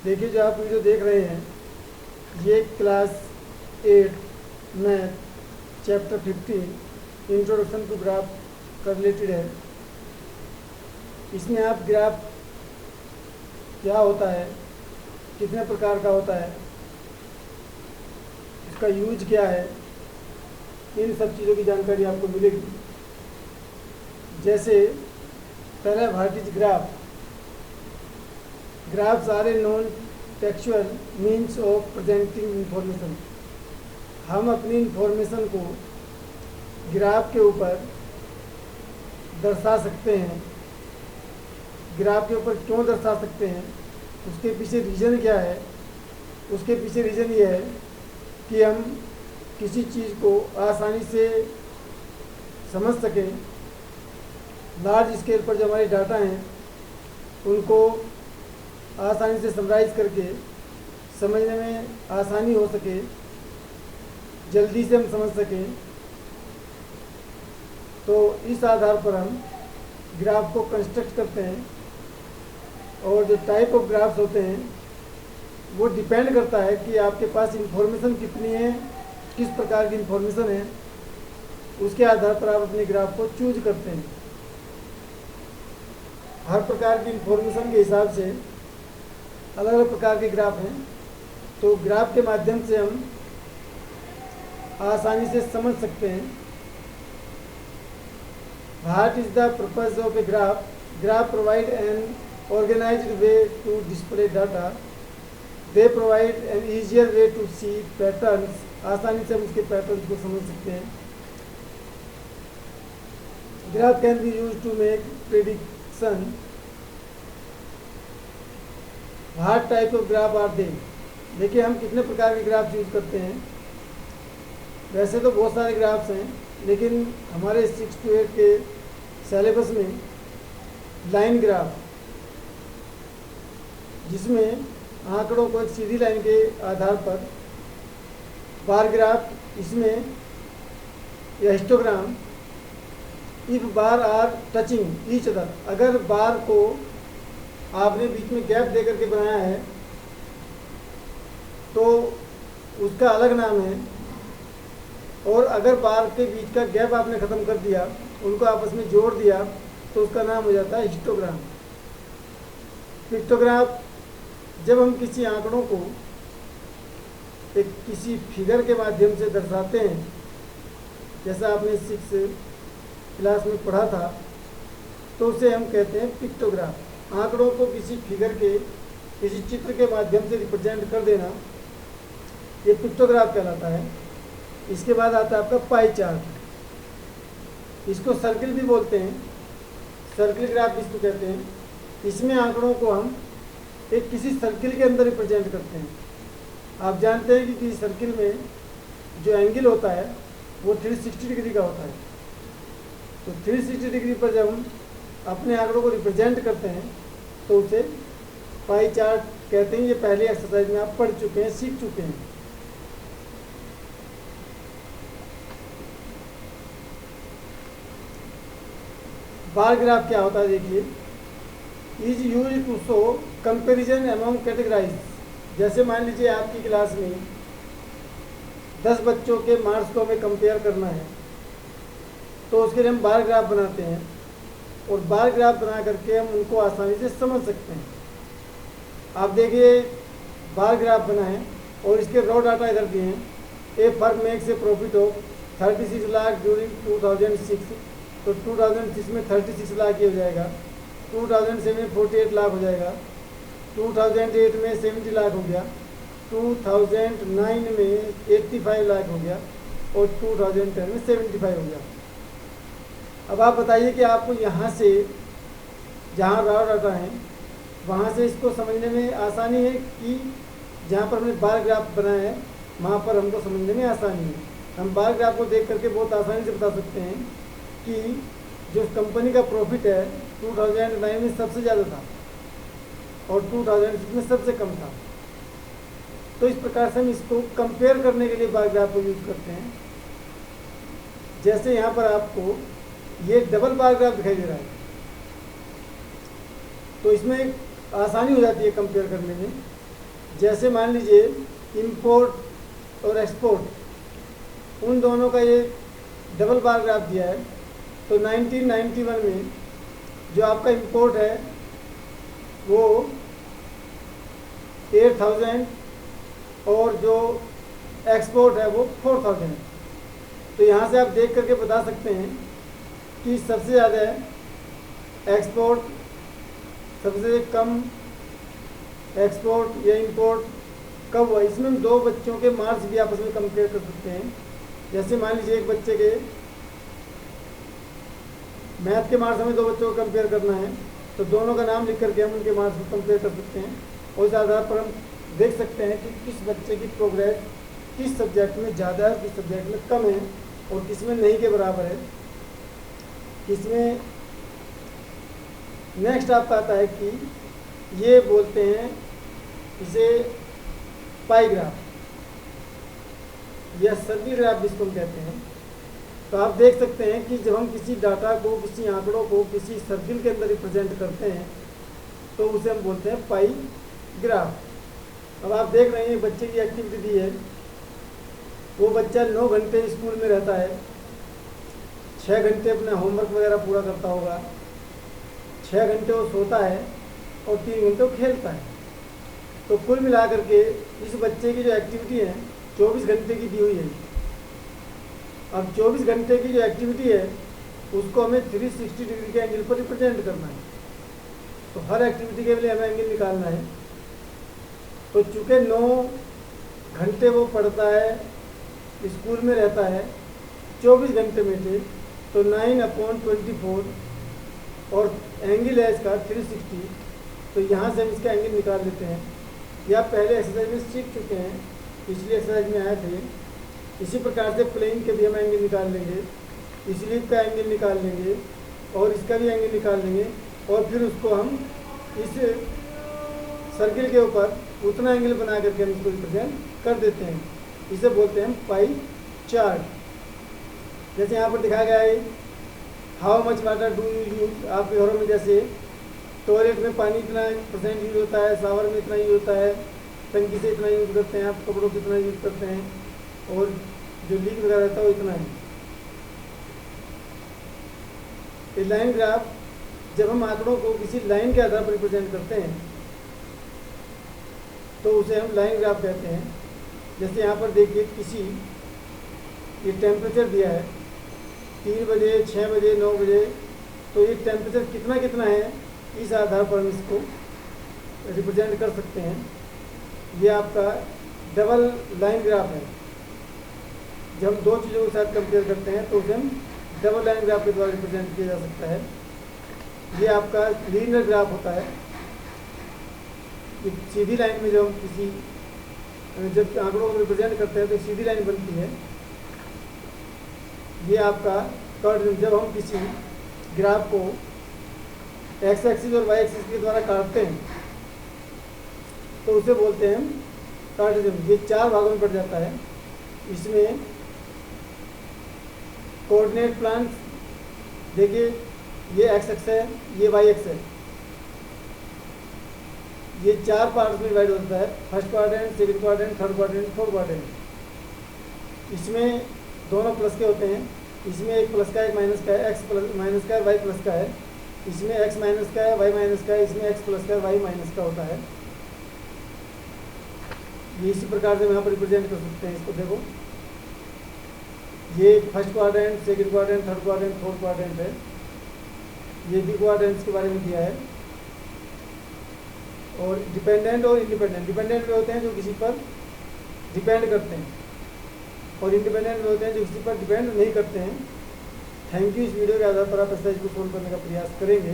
देखिए, जो आप वीडियो देख रहे हैं ये class 8 math chapter 15 introduction to graph का रिलेटेड है। इसमें आप ग्राफ क्या होता है, कितने प्रकार का होता है, इसका यूज क्या है, इन सब चीज़ों की जानकारी आपको मिलेगी। जैसे पहला what is graph. Graphs are a non textual means of presenting information. हम अपनी इंफॉर्मेशन को ग्राफ के ऊपर दर्शा सकते हैं। ग्राफ के ऊपर क्यों दर्शा सकते हैं, उसके पीछे रीज़न क्या है? उसके पीछे रीज़न ये है कि हम किसी चीज़ को आसानी से समझ सकें। लार्ज स्केल पर जो हमारे डाटा हैं उनको आसानी से समराइज करके समझने में आसानी हो सके, जल्दी से हम समझ सकें। तो इस आधार पर हम ग्राफ को कंस्ट्रक्ट करते हैं। और जो टाइप ऑफ ग्राफ्स होते हैं वो डिपेंड करता है कि आपके पास इंफॉर्मेशन कितनी है, किस प्रकार की इंफॉर्मेशन है, उसके आधार पर आप अपने ग्राफ को चूज करते हैं। हर प्रकार की इंफॉर्मेशन के हिसाब से अलग अलग प्रकार के ग्राफ हैं। तो ग्राफ के माध्यम से हम आसानी से समझ सकते हैं। What is the purpose of a graph? Graph provide an organized way to display data. They provide an easier way to see patterns. आसानी से हम उसके पैटर्न्स को समझ सकते हैं। Graph can be use to make prediction. What type of graph are they? देखिए, हम कितने प्रकार के ग्राफ यूज करते हैं। वैसे तो बहुत सारे ग्राफ्स हैं, लेकिन हमारे 6 to 8 के सिलेबस में लाइन ग्राफ, जिसमें आंकड़ों को एक सीधी लाइन के आधार पर, बार ग्राफ, इसमें या histogram, if bar are touching each other, अगर बार को आपने बीच में गैप दे करके बनाया है तो उसका अलग नाम है। और अगर बार के बीच का गैप आपने ख़त्म कर दिया, उनको आपस में जोड़ दिया, तो उसका नाम हो जाता है हिस्टोग्राम। पिक्टोग्राफ, जब हम किसी आंकड़ों को एक किसी फिगर के माध्यम से दर्शाते हैं, जैसा आपने 6 क्लास में पढ़ा था, तो उसे हम कहते हैं पिक्टोग्राफ। आंकड़ों को किसी फिगर के, किसी चित्र के माध्यम से रिप्रेजेंट कर देना, ये पिक्टोग्राफ कहलाता है। इसके बाद आता है आपका पाई चार्ट। इसको सर्किल भी बोलते हैं, सर्किल ग्राफ इसको कहते हैं। इसमें आंकड़ों को हम एक किसी सर्किल के अंदर रिप्रेजेंट करते हैं। आप जानते हैं कि किसी सर्किल में जो एंगल होता है वो 360 डिग्री का होता है। तो 360 डिग्री पर जब हम अपने आंकड़ों को रिप्रेजेंट करते हैं तो उसे पाई चार्ट कहते हैं। ये पहले एक्सरसाइज में आप पढ़ चुके हैं, सीख चुके हैं। बार ग्राफ क्या होता है? देखिए, is use to show comparison among categorise. जैसे मान लीजिए आपकी क्लास में 10 बच्चों के मार्क्स को हमें कंपेयर करना है, तो उसके लिए हम बार ग्राफ बनाते हैं। और बार ग्राफ बना करके हम उनको आसानी से समझ सकते हैं। आप देखिए, बार ग्राफ बना है और इसके रॉ डाटा इधर दिए हैं। A firm makes a profit of 36 lakh during 2006। तो 2006 में 36 लाख ये हो जाएगा, 2007 में 48 लाख हो जाएगा, 2008 में 70 लाख हो गया, 2009 में 85 लाख हो गया और 2010 में 75 हो गया। अब आप बताइए कि आपको यहाँ से, जहाँ रॉ डाटा है, वहाँ से इसको समझने में आसानी है कि जहाँ पर हमने बार ग्राफ बनाया है वहाँ पर हमको समझने में आसानी है। हम बार ग्राफ को देख करके बहुत आसानी से बता सकते हैं कि जो कंपनी का प्रॉफिट है 2009 में सबसे ज़्यादा था और 2006 में सबसे कम था। तो इस प्रकार से हम इसको कंपेयर करने के लिए बार ग्राफ को यूज़ करते हैं। जैसे यहाँ पर आपको ये डबल बार ग्राफ दिखाई दे रहा है, तो इसमें आसानी हो जाती है कंपेयर करने में। जैसे मान लीजिए इंपोर्ट और एक्सपोर्ट, उन दोनों का ये डबल बार ग्राफ दिया है। तो 1991 में जो आपका इंपोर्ट है वो 8000 और जो एक्सपोर्ट है वो 4000 है। तो यहाँ से आप देख करके बता सकते हैं कि सबसे ज़्यादा एक्सपोर्ट, सबसे कम एक्सपोर्ट या इंपोर्ट कब हुआ। इसमें हम दो बच्चों के मार्क्स भी आपस में कंपेयर कर सकते हैं। जैसे मान लीजिए एक बच्चे के मैथ के मार्क्स हमें दो बच्चों को कंपेयर करना है, तो दोनों का नाम लिख करके हम उनके मार्क्स को कंपेयर कर सकते हैं और इस आधार पर हम देख सकते हैं कि किस बच्चे की प्रोग्रेस किस सब्जेक्ट में ज़्यादा है, किस सब्जेक्ट में कम है और किस में नहीं के बराबर है। इसमें नेक्स्ट आपका आता है कि ये बोलते हैं इसे पाई ग्राफ या सर्किल ग्राफ जिसको हम कहते हैं। तो आप देख सकते हैं कि जब हम किसी डाटा को, किसी आंकड़ों को किसी सर्किल के अंदर रिप्रेजेंट करते हैं तो उसे हम बोलते हैं पाई ग्राफ। अब आप देख रहे हैं बच्चे की एक्टिविटी दी है, वो बच्चा 9 घंटे स्कूल में रहता है, 6 घंटे अपना होमवर्क वगैरह पूरा करता होगा, 6 घंटे वो सोता है और 3 घंटे वो खेलता है। तो कुल मिला करके इस बच्चे की जो एक्टिविटी है 24 घंटे की दी हुई है। अब 24 घंटे की जो एक्टिविटी है उसको हमें 360 डिग्री के एंगल पर रिप्रेजेंट करना है। तो हर एक्टिविटी के लिए हमें एंगल निकालना है। तो चूँकि 9 घंटे वो पढ़ता है, स्कूल में रहता है, 24 घंटे में थे, तो 9/24 और एंगल है इसका 360। तो यहाँ से हम इसका एंगल निकाल लेते हैं। ये आप पहले एक्सरसाइज में सीख चुके हैं, पिछली एक्सरसाइज में आए थे। इसी प्रकार से प्लेन के भी हम एंगल निकाल लेंगे, स्लीप का एंगल निकाल लेंगे और इसका भी एंगल निकाल लेंगे और फिर उसको हम इस सर्किल के ऊपर उतना एंगल बना करके हम इसको रिप्रेजेंट कर देते हैं। इसे बोलते हैं पाई चार्ट। जैसे यहाँ पर दिखाया गया है how much water do you use. आपके घरों में जैसे टॉयलेट में पानी इतना % यूज होता है, शावर में इतना यूज होता है, टंकी से इतना यूज करते हैं, आप कपड़ों से इतना यूज करते हैं और जो लीक वगैरह रहता है वो इतना है। ये लाइन ग्राफ जब हम आंकड़ों को किसी लाइन के आधार पर रिप्रेजेंट करते हैं तो उसे हम लाइन ग्राफ कहते हैं। जैसे यहाँ पर देखिए किसी ये टेम्परेचर दिया है 3 बजे, 6 बजे, 9 बजे, तो ये टेम्परेचर कितना कितना है इस आधार पर हम इसको रिप्रेजेंट कर सकते हैं। ये आपका डबल लाइन ग्राफ है। जब हम दो चीज़ों के साथ कंपेयर करते हैं तो उसे हम डबल लाइन ग्राफ के द्वारा रिप्रेजेंट किया जा सकता है। ये आपका लीनियर ग्राफ होता है। सीधी लाइन में जब हम किसी जब आंकड़ों को रिप्रेजेंट करते हैं तो सीधी लाइन बनती है। ये आपका कर्व, जब हम किसी ग्राफ को एक्स एक्सिस और वाई एक्सिस के द्वारा काटते हैं तो उसे बोलते हैं कार्टेशियन। ये 4 भागों में बढ़ जाता है। इसमें कोऑर्डिनेट प्लान देखिए, ये एक्स एक्स है, ये वाई एक्स है। ये 4 पार्ट्स में डिवाइड होता है, first quadrant, second quadrant, third quadrant, fourth quadrant. इसमें दोनों प्लस के होते हैं। इसमें एक प्लस का एक माइनस का है, एक्स प्लस माइनस का है, वाई प्लस का है। इसमें एक्स माइनस का है, वाई माइनस का है, इसमें एक्स प्लस का है, वाई माइनस का होता है। ये इसी प्रकार से हम यहाँ पर रिप्रेजेंट कर सकते हैं। इसको देखो, ये first quadrant, second quadrant, third quadrant, fourth quadrant है। ये भी क्वाड्रेंट्स के बारे में दिया है। और डिपेंडेंट और इंडिपेंडेंट, डिपेंडेंट में होते हैं जो किसी पर डिपेंड करते हैं और इंडिपेंडेंट में होते हैं जो किसी पर डिपेंड नहीं करते हैं। Thank you. इस वीडियो के आधार पर आप एक्सरसाइज को सोल्व करने का प्रयास करेंगे।